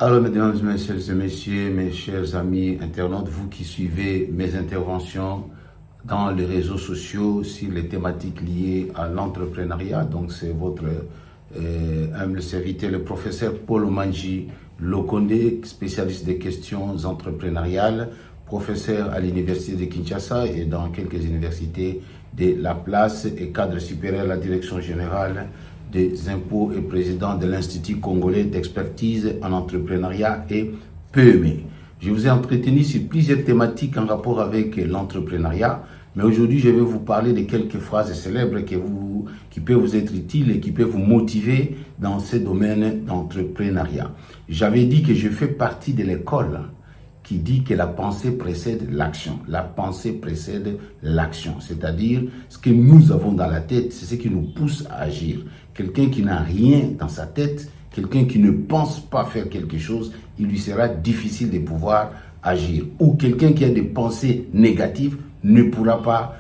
Alors, mesdames, messieurs et messieurs, mes chers amis internautes, vous qui suivez mes interventions dans les réseaux sociaux sur les thématiques liées à l'entrepreneuriat, donc c'est votre humble serviteur, le professeur Paul Omanji Lokonde, spécialiste des questions entrepreneuriales, professeur à l'université de Kinshasa et dans quelques universités de la place et cadre supérieur à la direction générale des impôts et président de l'Institut congolais d'expertise en entrepreneuriat et PME. Je vous ai entretenu sur plusieurs thématiques en rapport avec l'entrepreneuriat, mais aujourd'hui je vais vous parler de quelques phrases célèbres qui peuvent vous être utiles et qui peuvent vous motiver dans ce domaine d'entrepreneuriat. J'avais dit que je fais partie de l'école qui dit que la pensée précède l'action. La pensée précède l'action, c'est-à-dire ce que nous avons dans la tête, c'est ce qui nous pousse à agir. Quelqu'un qui n'a rien dans sa tête, quelqu'un qui ne pense pas faire quelque chose, il lui sera difficile de pouvoir agir. Ou quelqu'un qui a des pensées négatives ne pourra pas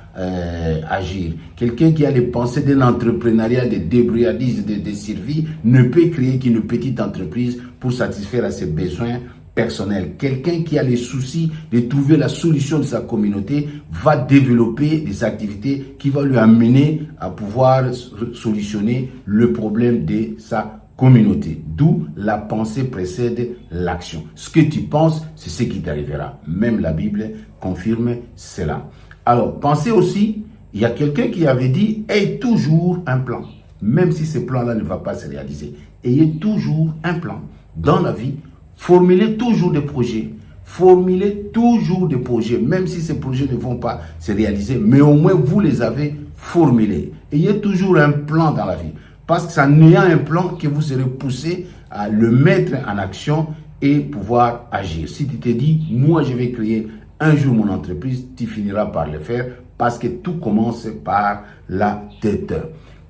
agir. Quelqu'un qui a les pensées d'un entrepreneuriat, de débrouillardise, de survie, ne peut créer qu'une petite entreprise pour satisfaire à ses besoins personnel. Quelqu'un qui a les soucis de trouver la solution de sa communauté va développer des activités qui vont lui amener à pouvoir solutionner le problème de sa communauté. D'où la pensée précède l'action. Ce que tu penses, c'est ce qui t'arrivera. Même la Bible confirme cela. Alors, pensez aussi, il y a quelqu'un qui avait dit, ayez toujours un plan. Même si ce plan-là ne va pas se réaliser. Ayez toujours un plan dans la vie. Formulez toujours des projets. Formulez toujours des projets, même si ces projets ne vont pas se réaliser, mais au moins vous les avez formulés. Ayez toujours un plan dans la vie. Parce que c'est en ayant un plan que vous serez poussé à le mettre en action et pouvoir agir. Si tu te dis, moi je vais créer un jour mon entreprise, tu finiras par le faire parce que tout commence par la tête.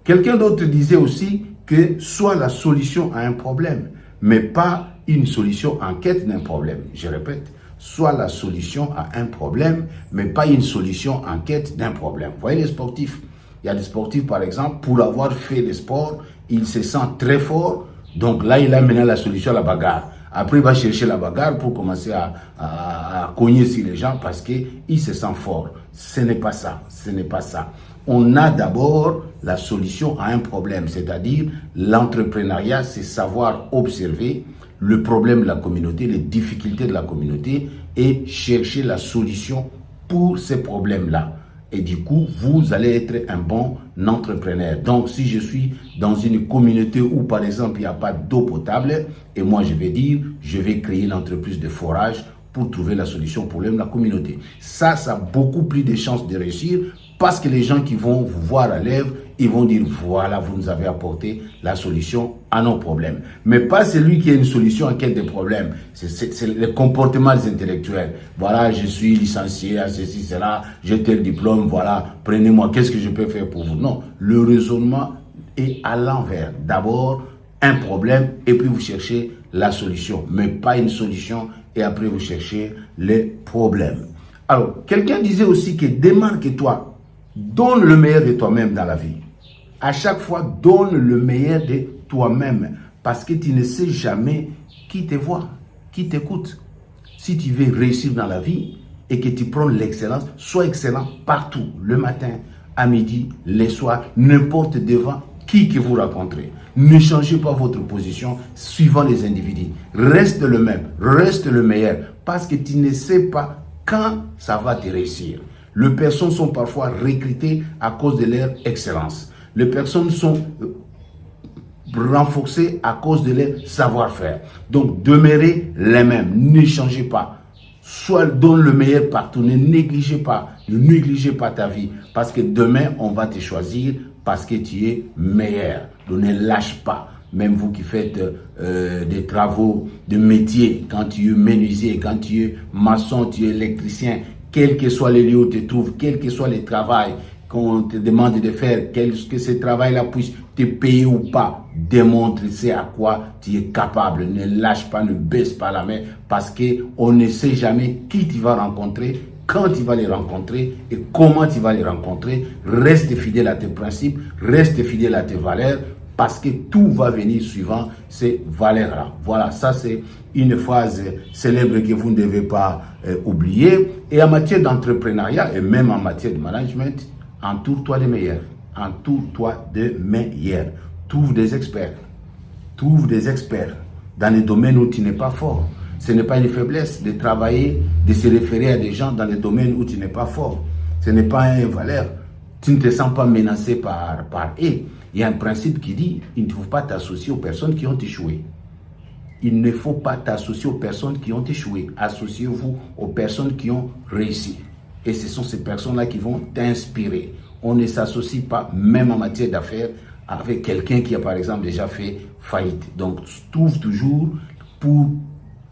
Quelqu'un d'autre disait aussi que soit la solution à un problème, mais pas une solution en quête d'un problème. Je répète, soit la solution à un problème, mais pas une solution en quête d'un problème. Vous voyez les sportifs. Il y a des sportifs, par exemple, pour avoir fait le sport, il se sent très fort. Donc là, il a mené la solution à la bagarre. Après, il va chercher la bagarre pour commencer à cogner sur les gens parce qu'il se sent fort. Ce n'est pas ça. Ce n'est pas ça. On a d'abord la solution à un problème, c'est-à-dire l'entrepreneuriat, c'est savoir observer le problème de la communauté, les difficultés de la communauté et chercher la solution pour ces problèmes-là. Et du coup, vous allez être un bon entrepreneur. Donc, si je suis dans une communauté où, par exemple, il n'y a pas d'eau potable, et moi, je vais dire, je vais créer une entreprise de forage pour trouver la solution au problème de la communauté. Ça a beaucoup plus de chances de réussir parce que les gens qui vont vous voir à l'œuvre, ils vont dire, voilà, vous nous avez apporté la solution à nos problèmes. Mais pas celui qui a une solution à quel des problèmes. C'est le comportement des intellectuels. Voilà, je suis licencié à ceci, cela, j'ai tel diplôme, voilà, prenez-moi, qu'est-ce que je peux faire pour vous? Non, le raisonnement est à l'envers. D'abord, un problème et puis vous cherchez la solution, mais pas une solution et après vous cherchez les problèmes. Alors, quelqu'un disait aussi que démarque-toi, donne le meilleur de toi-même dans la vie. À chaque fois, donne le meilleur de toi-même parce que tu ne sais jamais qui te voit, qui t'écoute. Si tu veux réussir dans la vie et que tu prends l'excellence, sois excellent partout, le matin, à midi, les soirs, n'importe devant qui que vous rencontrez. Ne changez pas votre position suivant les individus. Reste le même, reste le meilleur parce que tu ne sais pas quand ça va te réussir. Les personnes sont parfois recrutées à cause de leur excellence. Les personnes sont renforcées à cause de leur savoir-faire. Donc, demeurez les mêmes. Ne changez pas. Soit donne le meilleur partout. Ne négligez pas ta vie. Parce que demain, on va te choisir parce que tu es meilleur. Donc, ne lâche pas. Même vous qui faites des travaux de métier, quand tu es menuisier, quand tu es maçon, tu es électricien, quel que soit le lieu où tu te trouves, quel que soit le travail qu'on te demande de faire, que ce travail-là puisse te payer ou pas, démontre c'est à quoi tu es capable. Ne lâche pas, ne baisse pas la main, parce qu'on ne sait jamais qui tu vas rencontrer, quand tu vas les rencontrer et comment tu vas les rencontrer. Reste fidèle à tes principes, reste fidèle à tes valeurs, parce que tout va venir suivant ces valeurs-là. Voilà, ça c'est une phrase célèbre que vous ne devez pas oublier. Et en matière d'entrepreneuriat et même en matière de management, entoure-toi des meilleurs. Entoure-toi de meilleurs. Trouve des experts. Trouve des experts dans les domaines où tu n'es pas fort. Ce n'est pas une faiblesse de travailler, de se référer à des gens dans les domaines où tu n'es pas fort. Ce n'est pas une valeur. Tu ne te sens pas menacé par eux. Il y a un principe qui dit, il ne faut pas t'associer aux personnes qui ont échoué. Il ne faut pas t'associer aux personnes qui ont échoué. Associez-vous aux personnes qui ont réussi. Et ce sont ces personnes-là qui vont t'inspirer. On ne s'associe pas, même en matière d'affaires, avec quelqu'un qui a par exemple déjà fait faillite. Donc, trouve toujours pour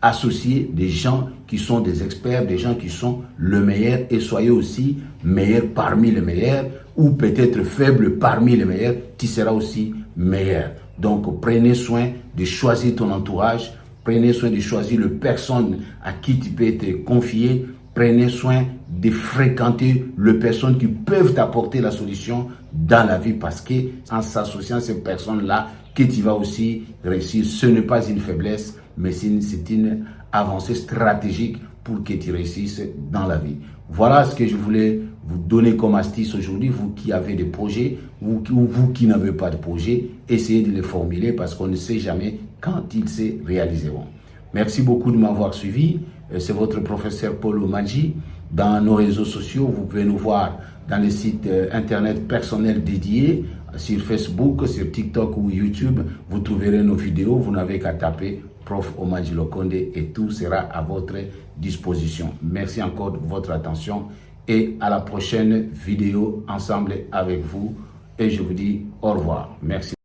associer des gens qui sont des experts, des gens qui sont le meilleur, et soyez aussi meilleur parmi les meilleurs, ou peut-être faible parmi les meilleurs, tu seras aussi meilleur. Donc, prenez soin de choisir ton entourage, prenez soin de choisir les personnes à qui tu peux te confier, prenez soin de fréquenter les personnes qui peuvent t'apporter la solution dans la vie, parce que en s'associant à ces personnes-là, que tu vas aussi réussir. Ce n'est pas une faiblesse, mais c'est une avancée stratégique pour que tu réussisses dans la vie. Voilà ce que je voulais vous donner comme astuce aujourd'hui. Vous qui avez des projets, ou vous qui n'avez pas de projet, essayez de les formuler parce qu'on ne sait jamais quand ils se réaliseront. Merci beaucoup de m'avoir suivi. C'est votre professeur Paul Omadji. Dans nos réseaux sociaux, vous pouvez nous voir dans les sites internet personnels dédiés, sur Facebook, sur TikTok ou YouTube. Vous trouverez nos vidéos. Vous n'avez qu'à taper Prof Omadji Lokonde et tout sera à votre disposition. Merci encore de votre attention et à la prochaine vidéo ensemble avec vous. Et je vous dis au revoir. Merci.